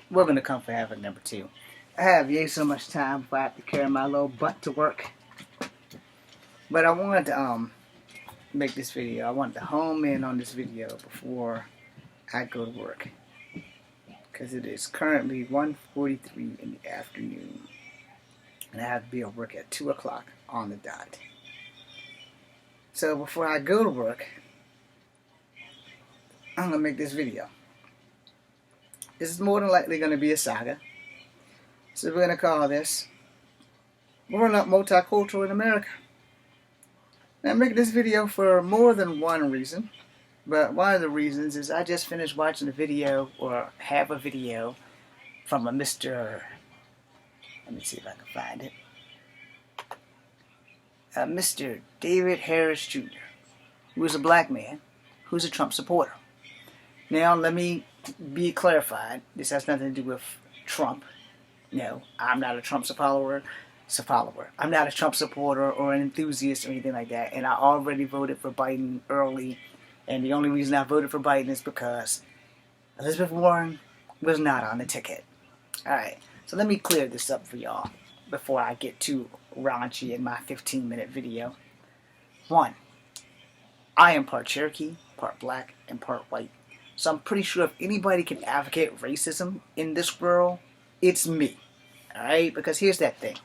we're gonna come for having number two. I have yay so much time before I have to carry my little butt to work. But I wanted to make this video. I wanted to home in on this video before I go to work. Because it is currently 1:43 in the afternoon. And I have to be at work at 2 o'clock on the dot. So before I go to work, I'm going to make this video. This is more than likely going to be a saga. So we're going to call this Growing Up Multicultural in America. Now, I'm making this video for more than one reason. But one of the reasons is I just finished watching a video, or half a video, from a Mr. Let me see if I can find it. Mr. David Harris Jr., who is a black man, who's a Trump supporter. Now, let me be clarified. This has nothing to do with Trump. No, I'm not a Trump follower. I'm not a Trump supporter or an enthusiast or anything like that. And I already voted for Biden early. And the only reason I voted for Biden is because Elizabeth Warren was not on the ticket. Alright, so let me clear this up for y'all before I get too raunchy in my 15-minute video. 1. I am part Cherokee, part black, and part white. So I'm pretty sure if anybody can advocate racism in this world, it's me. Alright, because here's that thing.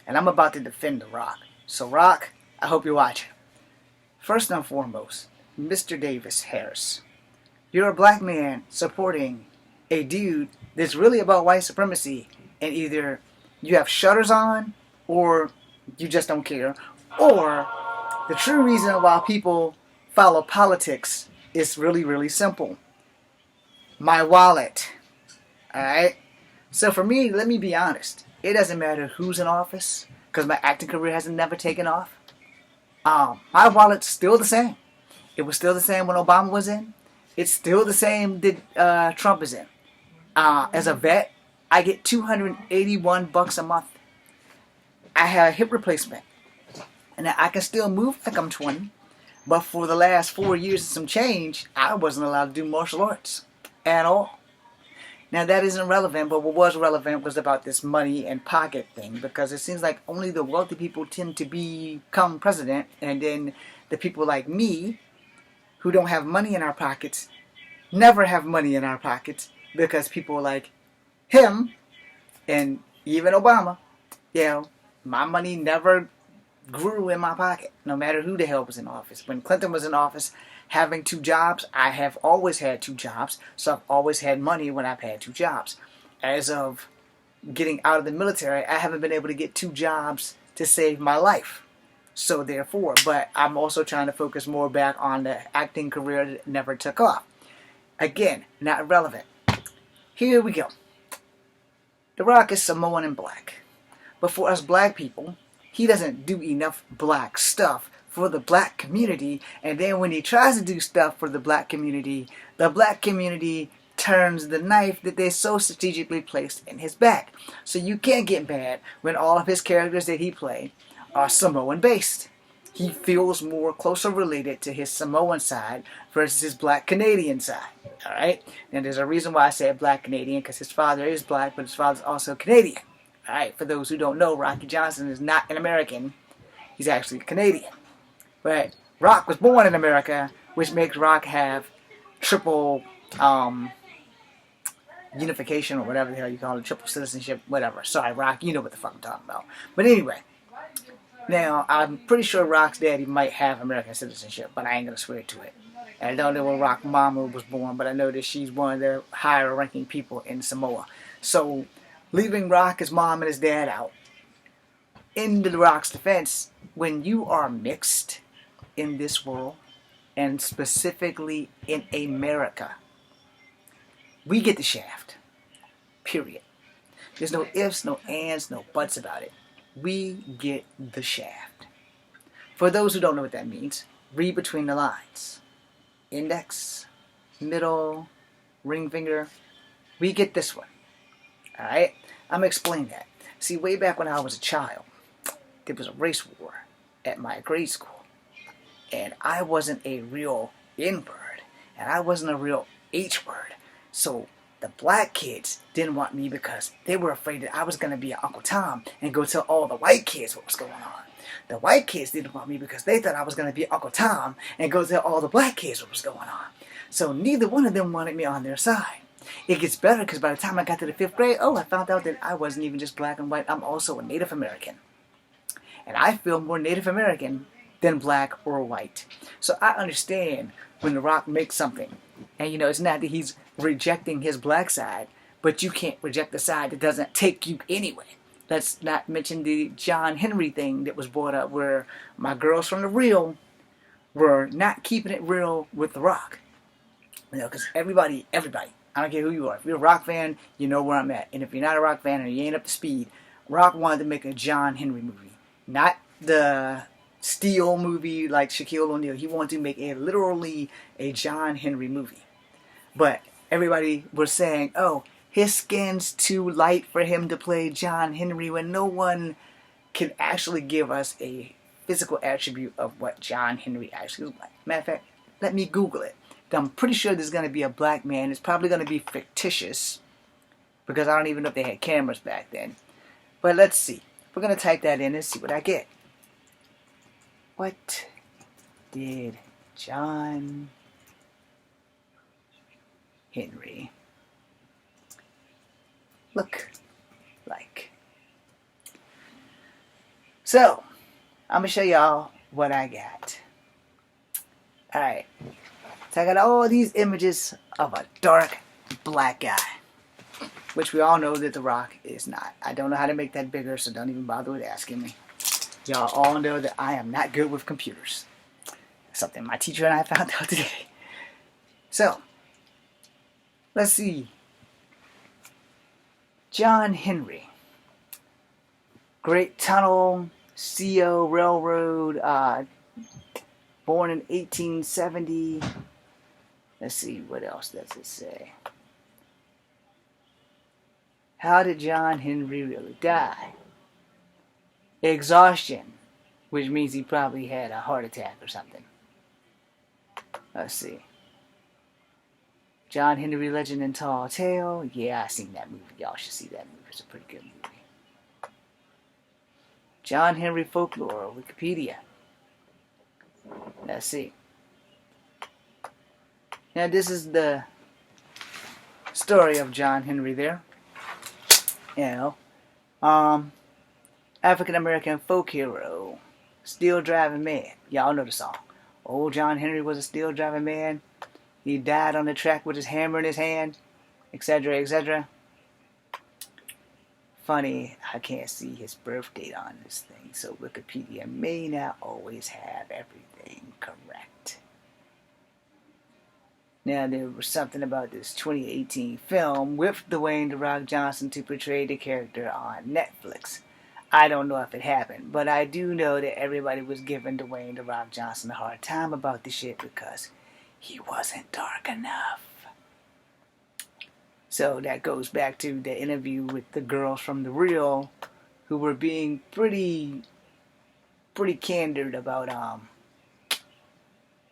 And I'm about to defend The Rock. So Rock, I hope you're watching. First and foremost, Mr. Davis Harris, you're a black man supporting a dude that's really about white supremacy, and either you have shutters on or you just don't care, or the true reason why people follow politics is really, really simple. My wallet. Alright? So for me, let me be honest. It doesn't matter who's in office, because my acting career hasn't never taken off. My wallet's still the same. It was still the same when Obama was in. It's still the same that Trump is in. As a vet, I get $281 a month. I have a hip replacement. And I can still move like I'm 20. But for the last 4 years and some change, I wasn't allowed to do martial arts at all. Now that isn't relevant, but what was relevant was about this money and pocket thing, because it seems like only the wealthy people tend to become president, and then the people like me, who don't have money in our pockets, never have money in our pockets, because people like him, and even Obama, my money never grew in my pocket, no matter who the hell was in office. When Clinton was in office, having 2 jobs, I have always had 2 jobs, so I've always had money when I've had 2 jobs. As of getting out of the military, I haven't been able to get 2 jobs to save my life. So therefore, but I'm also trying to focus more back on the acting career that never took off. Again, not relevant. Here we go. The Rock is Samoan and black. But for us black people, he doesn't do enough black stuff for the black community, and then when he tries to do stuff for the black community turns the knife that they so strategically placed in his back. So you can't get mad when all of his characters that he played are Samoan based. He feels more closer related to his Samoan side versus his black Canadian side. Alright? And there's a reason why I say black Canadian, because his father is black, but his father's also Canadian. Alright, for those who don't know, Rocky Johnson is not an American. He's actually Canadian. But Rock was born in America, which makes Rock have triple unification, or whatever the hell you call it, triple citizenship, whatever. Sorry, Rock, you know what the fuck I'm talking about. But anyway, now I'm pretty sure Rock's daddy might have American citizenship, but I ain't gonna swear to it. And I don't know where Rock's mama was born, but I know that she's one of the higher ranking people in Samoa. So, leaving Rock, his mom, and his dad out, in the Rock's defense, when you are mixed in this world, and specifically in America, we get the shaft. Period. There's no ifs, no ands, no buts about it. We get the shaft. For those who don't know what that means, read between the lines. Index, middle, ring finger. We get this one. Alright? I'm going to explain that. See, way back when I was a child, there was a race war at my grade school. And I wasn't a real N-word. And I wasn't a real H-word. So the black kids didn't want me because they were afraid that I was going to be an Uncle Tom and go tell all the white kids what was going on. The white kids didn't want me because they thought I was going to be Uncle Tom and go tell all the black kids what was going on. So neither one of them wanted me on their side. It gets better because by the time I got to the 5th grade, I found out that I wasn't even just black and white. I'm also a Native American. And I feel more Native American than black or white. So I understand when The Rock makes something. And it's not that he's rejecting his black side, but you can't reject the side that doesn't take you anyway. Let's not mention the John Henry thing that was brought up where my girls from The Real were not keeping it real with The Rock. Because everybody, I don't care who you are. If you're a Rock fan, you know where I'm at. And if you're not a Rock fan and you ain't up to speed, Rock wanted to make a John Henry movie. Not the Steel movie like Shaquille O'Neal. He wanted to make literally a John Henry movie. But everybody was saying, oh, his skin's too light for him to play John Henry, when no one can actually give us a physical attribute of what John Henry actually was like. Matter of fact, let me Google it. I'm pretty sure there's going to be a black man. It's probably going to be fictitious because I don't even know if they had cameras back then. But let's see. We're going to type that in and see what I get. What did John Henry look like? So, I'm going to show y'all what I got. Alright. So I got all these images of a dark black guy, which we all know that The Rock is not. I don't know how to make that bigger, so don't even bother with asking me. Y'all all know that I am not good with computers. Something my teacher and I found out today. So, let's see. John Henry. Great Tunnel, CO Railroad, born in 1870. Let's see, what else does it say? How did John Henry really die? Exhaustion, which means he probably had a heart attack or something. Let's see. John Henry, Legend and Tall Tale. Yeah, I seen that movie. Y'all should see that movie. It's a pretty good movie. John Henry Folklore, Wikipedia. Let's see. Now this is the story of John Henry there. African American folk hero, steel driving man. Y'all know the song. Old John Henry was a steel driving man. He died on the track with his hammer in his hand, etc., etc. Funny, I can't see his birth date on this thing, so Wikipedia may not always have everything correct. Now, there was something about this 2018 film with Dwayne "The Rock" Johnson to portray the character on Netflix. I don't know if it happened, but I do know that everybody was giving Dwayne "The Rock" Johnson a hard time about the shit because he wasn't dark enough. So that goes back to the interview with the girls from The Real, who were being pretty candid about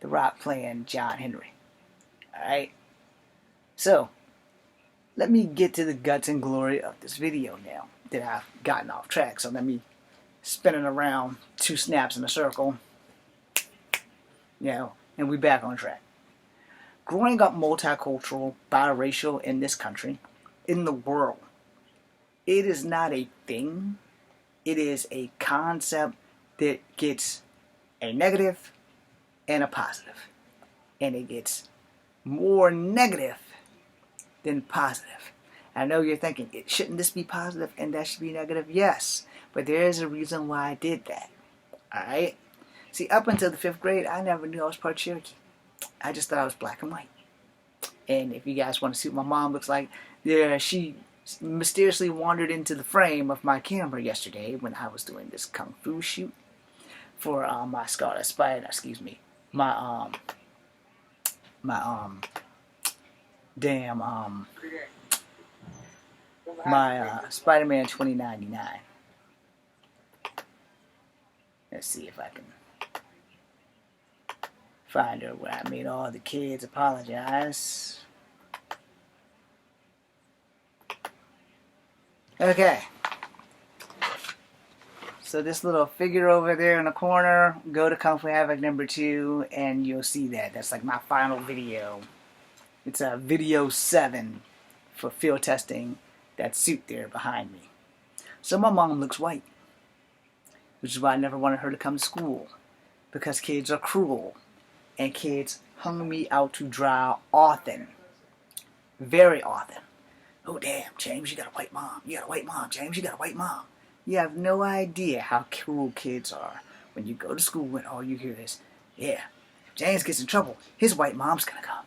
The Rock playing John Henry. Alright, so let me get to the guts and glory of this video now that I've gotten off track. So let me spin it around 2 snaps in a circle, and we back on track. Growing up multicultural, biracial in this country, in the world, it is not a thing. It is a concept that gets a negative and a positive, and it gets more negative than positive. I know you're thinking, shouldn't this be positive and that should be negative? Yes, but there is a reason why I did that. Alright? See, up until the 5th grade, I never knew I was part Cherokee. I just thought I was black and white. And if you guys want to see what my mom looks like, she mysteriously wandered into the frame of my camera yesterday when I was doing this kung fu shoot for my Scarlet Spider, my Spider-Man 2099. Let's see if I can find her where I made all the kids apologize. Okay. So this little figure over there in the corner, go to Kung Fu Havoc #2 and you'll see that. That's like my final video. It's a video 7 for field testing that suit there behind me. So my mom looks white, which is why I never wanted her to come to school, because kids are cruel and kids hung me out to dry often. Very often. Oh damn, James, you got a white mom. You got a white mom, James, you got a white mom. You have no idea how cruel kids are when you go to school and all you hear is, yeah, if James gets in trouble, his white mom's gonna come.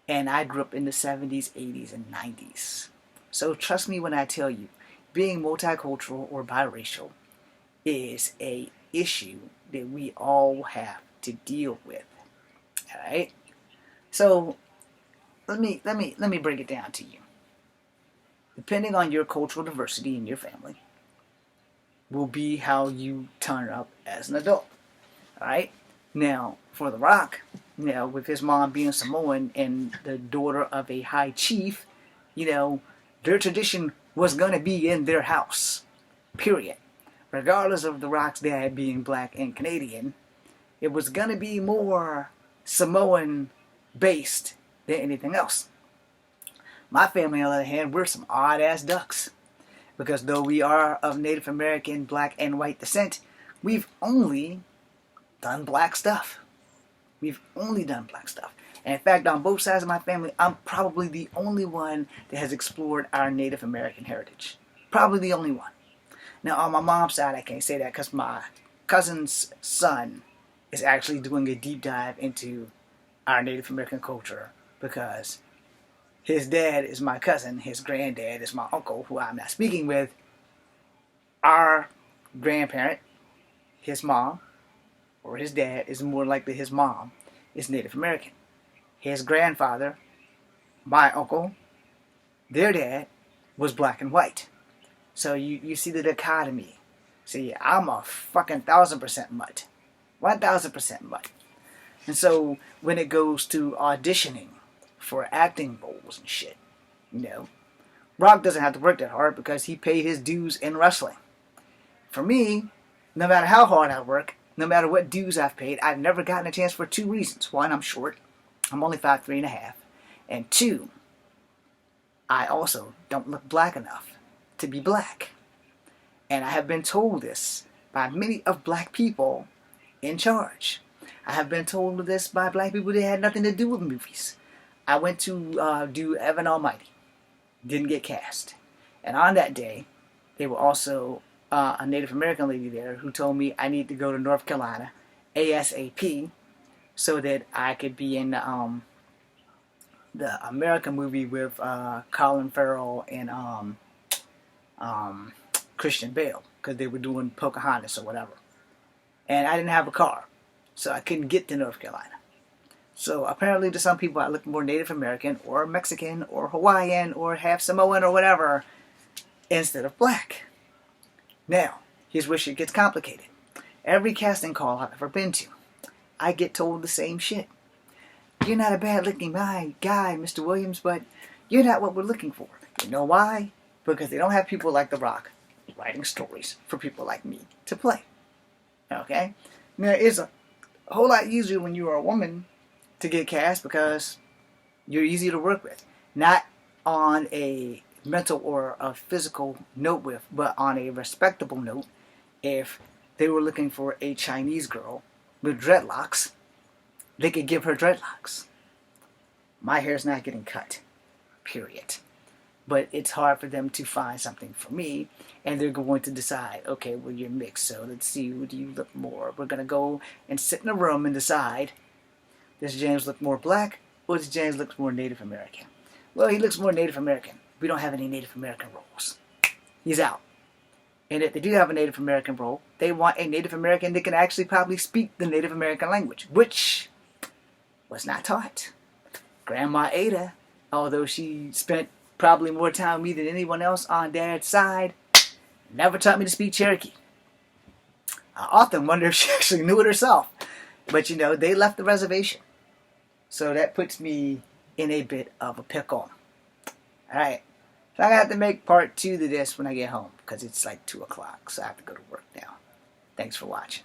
And I grew up in the 70s, 80s, and 90s. So trust me when I tell you, being multicultural or biracial is a issue that we all have to deal with. Alright? So let me break it down to you. Depending on your cultural diversity in your family, will be how you turn up as an adult. Alright? Now, for The Rock, with his mom being Samoan and the daughter of a high chief, their tradition was going to be in their house. Period. Regardless of The Rock's dad being black and Canadian, it was going to be more Samoan-based than anything else. My family, on the other hand, we're some odd-ass ducks. Because though we are of Native American, black, and white descent, we've only done black stuff. We've only done black stuff. And in fact, on both sides of my family, I'm probably the only one that has explored our Native American heritage. Probably the only one. Now, on my mom's side, I can't say that because my cousin's son is actually doing a deep dive into our Native American culture because his dad is my cousin, his granddad is my uncle, who I'm not speaking with. Our grandparent, his mom, or his dad, is more likely his mom, is Native American. His grandfather, my uncle, their dad, was black and white. So you see the dichotomy. See, I'm a fucking 1,000% mutt. 1,000% mutt. And so when it goes to auditioning for acting roles and shit, Rock doesn't have to work that hard because he paid his dues in wrestling. For me, no matter how hard I work, no matter what dues I've paid, I've never gotten a chance for two reasons. One, I'm short. I'm only 5'3.5". And two, I also don't look black enough to be black. And I have been told this by many of black people in charge. I have been told this by black people that had nothing to do with movies. I went to do Evan Almighty. Didn't get cast. And on that day, there were also a Native American lady there who told me I need to go to North Carolina ASAP so that I could be in the American movie with Colin Farrell and Christian Bale, because they were doing Pocahontas or whatever. And I didn't have a car, so I couldn't get to North Carolina. So apparently to some people I look more Native American or Mexican or Hawaiian or half Samoan or whatever instead of black. Now, here's where shit gets complicated. Every casting call I've ever been to, I get told the same shit. You're not a bad-looking guy, Mr. Williams, but you're not what we're looking for. You know why? Because they don't have people like The Rock writing stories for people like me to play. Okay? Now, it's a whole lot easier when you are a woman to get cast because you're easy to work with. Not on a mental or a physical note with, but on a respectable note. If they were looking for a Chinese girl with dreadlocks, they could give her dreadlocks. My hair's not getting cut. Period. But it's hard for them to find something for me, and they're going to decide, okay, well, you're mixed, so let's see, who do you look more? We're going to go and sit in a room and decide, does James look more black, or does James look more Native American? Well, he looks more Native American. We don't have any Native American roles. He's out. And if they do have a Native American role, they want a Native American that can actually probably speak the Native American language, which was not taught. Grandma Ada, although she spent probably more time with me than anyone else on Dad's side, never taught me to speak Cherokee. I often wonder if she actually knew it herself. But they left the reservation. So that puts me in a bit of a pickle. Alright. So I'm going to have to make part 2 to this when I get home because it's like 2 o'clock. So I have to go to work now. Thanks for watching.